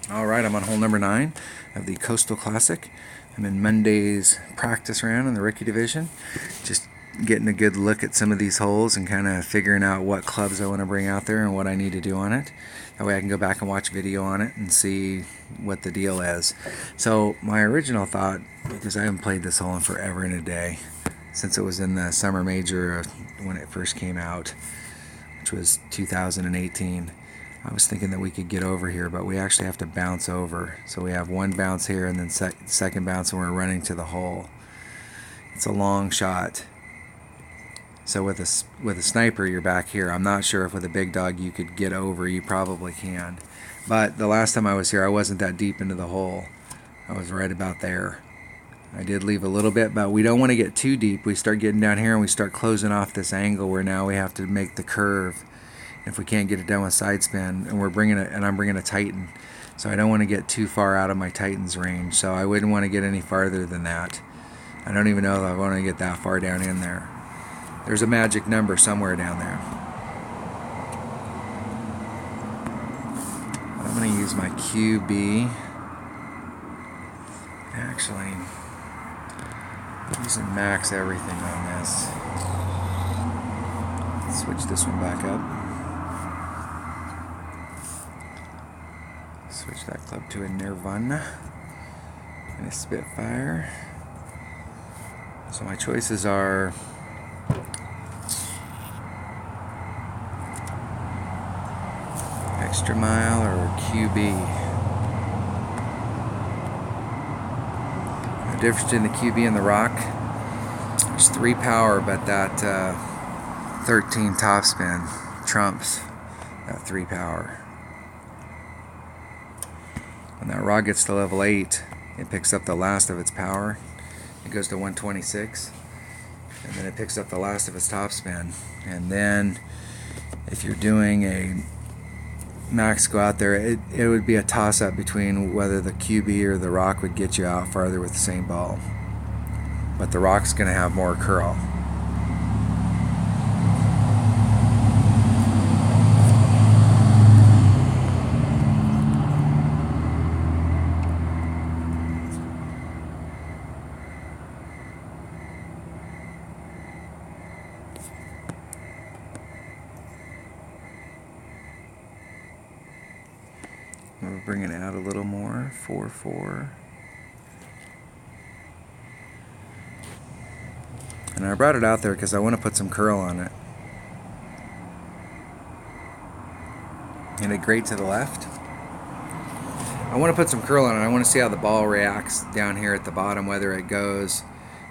Alright, I'm on hole number 9 of the Coastal Classic. I'm in Monday's practice round in the rookie division. Just getting a good look at some of these holes and kind of figuring out what clubs I want to bring out there and what I need to do on it. That way I can go back and watch video on it and see what the deal is. So my original thought, because I haven't played this hole in forever and a day, since it was in the summer major when it first came out, which was 2018. I was thinking that we could get over here, but we actually have to bounce over. So we have one bounce here and then second bounce when we're running to the hole. It's a long shot. So with a sniper, you're back here. I'm not sure if with a big dog you could get over. You probably can. But the last time I was here, I wasn't that deep into the hole. I was right about there. I did leave a little bit, but we don't want to get too deep. We start getting down here and we start closing off this angle where now we have to make the curve. If we can't get it done with side spin, and I'm bringing a Titan, so I don't want to get too far out of my Titan's range. So I wouldn't want to get any farther than that. I don't even know if I want to get that far down in there. There's a magic number somewhere down there. But I'm going to use my QB. Actually, I'm using max everything on this. Switch this one back up. Switch that club to a Nirvana and a Spitfire. So my choices are Extra Mile or QB. The difference in the QB and the Rock, there's 3 power, but that 13 topspin trumps that 3 power. When that Rock gets to level 8, it picks up the last of its power. It goes to 126, and then it picks up the last of its topspin. And then if you're doing a max go out there, it would be a toss-up between whether the QB or the Rock would get you out farther with the same ball. But the Rock's going to have more curl. We're bringing it out a little more, 4-4. And I brought it out there because I want to put some curl on it. And it grate to the left. I want to put some curl on it. I want to see how the ball reacts down here at the bottom, whether it goes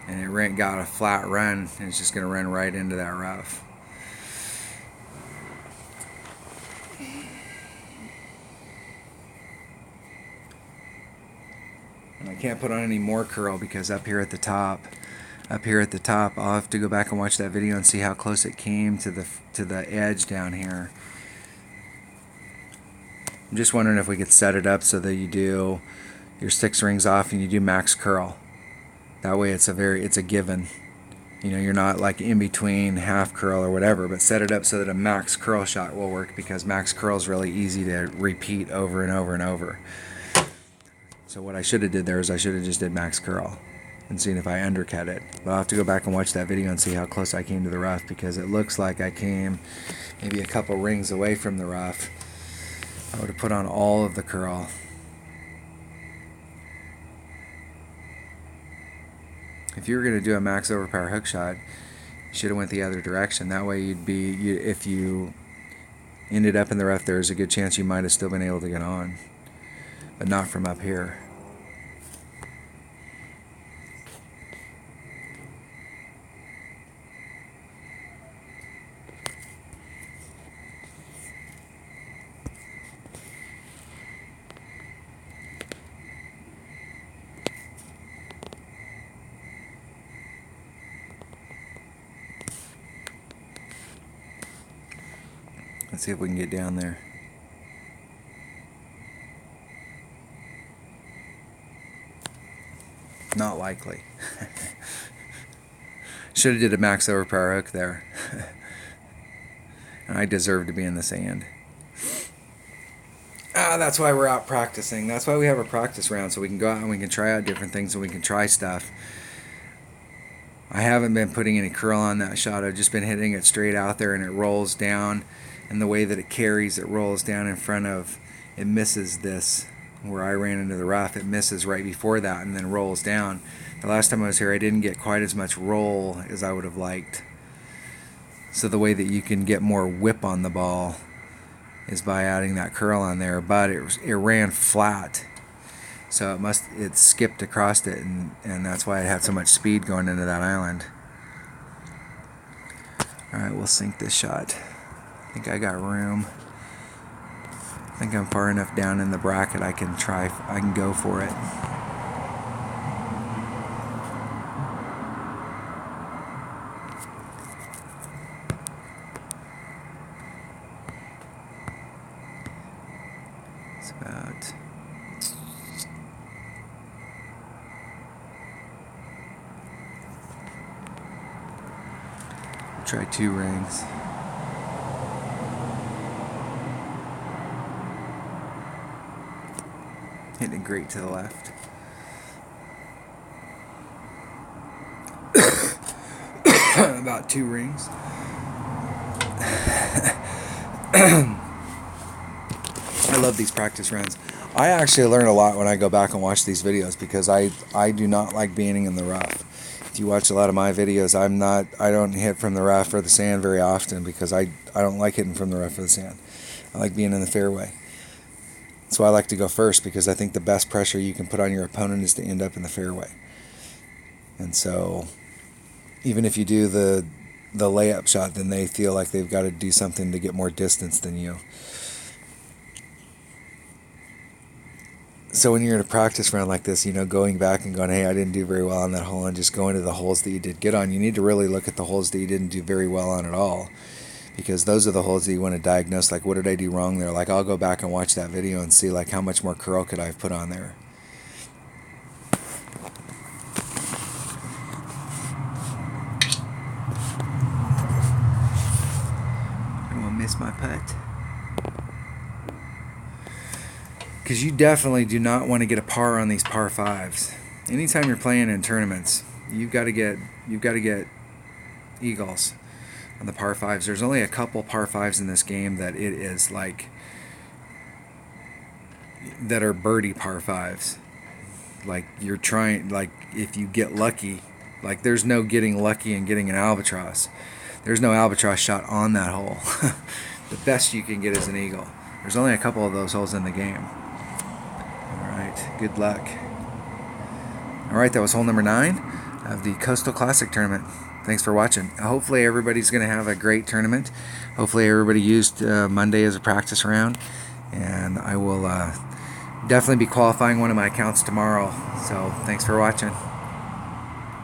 and it got a flat run and it's just going to run right into that rough. And I can't put on any more curl because up here at the top, I'll have to go back and watch that video and see how close it came to the edge down here. I'm just wondering if we could set it up so that you do your 6 rings off and you do max curl. That way it's a given. You know, you're not like in between half curl or whatever, but set it up so that a max curl shot will work, because max curl is really easy to repeat over and over and over. So what I should have did there is I should have just did max curl and seen if I undercut it. But I'll have to go back and watch that video and see how close I came to the rough, because it looks like I came maybe a couple rings away from the rough. I would have put on all of the curl. If you were going to do a max overpower hook shot, you should have went the other direction. That way if you ended up in the rough, there's a good chance you might have still been able to get on. But not from up here. Let's see if we can get down there. Not likely. Should have did a max overpower hook there. And I deserve to be in the sand. That's why we're out practicing. That's why we have a practice round, so we can go out and we can try out different things and we can try stuff. I haven't been putting any curl on that shot. I've just been hitting it straight out there, and it rolls down, and the way that it carries, it rolls down in front of, it misses this where I ran into the rough. It misses right before that and then rolls down. The last time I was here, I didn't get quite as much roll as I would have liked. So the way that you can get more whip on the ball is by adding that curl on there, but it ran flat, so it skipped across it, and that's why it had so much speed going into that island. All right, we'll sink this shot. I think I got room. I think I'm far enough down in the bracket I can go for it. It's about try 2 rings. Hitting it great to the left. About 2 rings. I love these practice rounds. I actually learn a lot when I go back and watch these videos, because I do not like being in the rough. If you watch a lot of my videos, I don't hit from the rough or the sand very often, because I don't like hitting from the rough or the sand. I like being in the fairway. That's why I like to go first, because I think the best pressure you can put on your opponent is to end up in the fairway. And so even if you do the layup shot, then they feel like they've got to do something to get more distance than you. So when you're in a practice round like this, going back and going, hey, I didn't do very well on that hole, and just going to the holes that you did good on, you need to really look at the holes that you didn't do very well on at all, because those are the holes that you want to diagnose, like, what did I do wrong there? Like, I'll go back and watch that video and see, like, how much more curl could I have put on there. I'm going to miss my putt. Because you definitely do not want to get a par on these par 5s. Anytime you're playing in tournaments, you've got to get eagles on the par 5s. There's only a couple par 5s in this game that it is like, that are birdie par 5s. Like, you're trying, like, if you get lucky, like, there's no getting lucky and getting an albatross. There's no albatross shot on that hole. The best you can get is an eagle. There's only a couple of those holes in the game. Good luck. Alright, that was hole number 9 of the Coastal Classic tournament. Thanks for watching. Hopefully everybody's going to have a great tournament. Hopefully everybody used Monday as a practice round. And I will definitely be qualifying one of my accounts tomorrow. So thanks for watching.